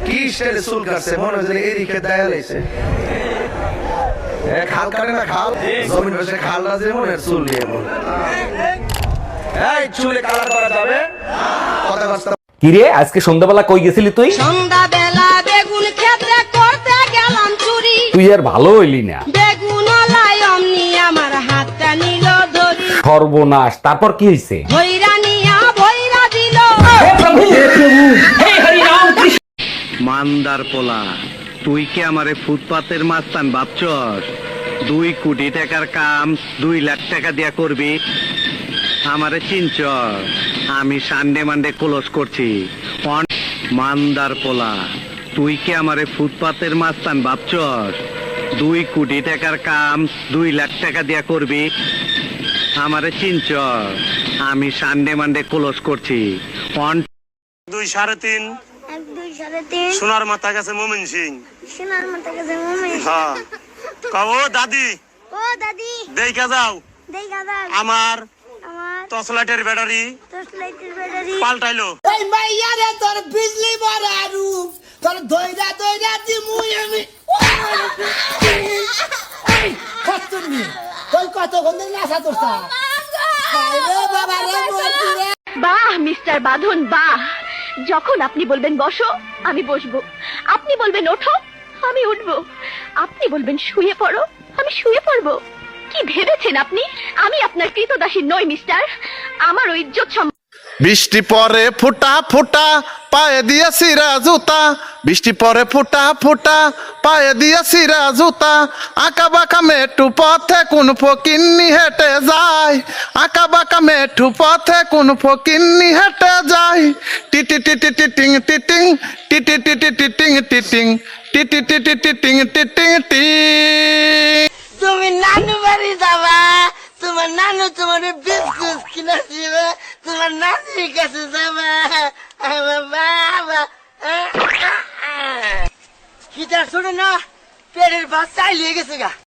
কি স্টাইলে চুল কাটছে মনে হচ্ছে এদিকে দেয়াল এসে খাল কাটে না খাল জমিন বসে খালটা যে মনে চুল নিয়ে এই চুলে কালার করা যাবে কথা কথা কিরে আজকে সন্ধ্যাবেলা কই গেছিলি তুই? সন্ধ্যাবেলা বেগুন ক্ষেত্রে করতে গেলাম চুরি, তুই আর ভালো হইলি না। বেগুন লাই অমনি আমার হাতটা নিল ধরি, সর্বনাশ, তারপর কি হইছে? ভৈরা নিয়া ভৈরা দিল। মান্দার পোলা, তুই কি আমারে ফুটপাতের মাস্তান ভাবছস? 2 কোটি টাকার কাম 2 লাখ টাকা দিয়া করবি? আমারে চিনছ? আমি সানডে মানডে ক্লোজ করছি। মান্দার পোলা, তুই কি আমারে ফুটপাতের মাস্তান ভাবছস? 2 কোটি টাকার কাম 2 লাখ টাকা দিয়া করবি? আমারে চিনছ? আমি সানডে মানডে ক্লোজ করছি। 2 3.5 1 2 3.5 সোনার মাথা গেছে মোমিন সিং। সোনার মাথা গেছে মুমিন। হ্যাঁ কও দাদি, ও দাদি দেখা যাও দেখা দাও আমার আমার টর্চলাইটের ব্যাটারি টর্চলাইটের ব্যাটারি পাল্টাইলো। এই মাইয়া রে তোর বিজলি বড় রূপ তোর দইরা দইরা দিমুই আমি এই কতনি তুই কত গন্ধ নাসা তোরতা আরে বাবা রে মরছি রে। বাহ মিস্টার বাঁধন বাহ, যখন আপনি বলবেন বসো আমি বসবো, আপনি বলবেন ওঠো আমি উঠবো, আপনি বলবেন শুয়ে পড়ো আমি শুয়ে পড়বো। কি ভেবেছেন আপনি আমি আপনার কৃতদাসী নই মিস্টার? আমার ইজ্জত বৃষ্টি পরে ফুটা ফুটা পায়ে দিয়া সিরা জুতা, বৃষ্টি পরে ফুটা ফুটা পায়ে দিয়া সিরা জুতা, আঁকা বাঁকা মেটু পথে কোন ফকিন্নি হেঁটে যায়, আঁকা বাঁকা মেটু পথে কোন ফকিন্নি হেঁটে যায়, টিটি টিটি টিটিং টিটিং টিটি টিটি টিটিং টিটিং টিটি টিটি টিটিং টিটিং টি। তুমি নানু বাড়ি যাবা, তোমার নানু তোমার বিস্কুট কিনে দিবে, তোমার নানির কাছে যাবা আমার বাবা। কিটা শুনে না পেটের ভাত চাইলিয়ে গেছে গা।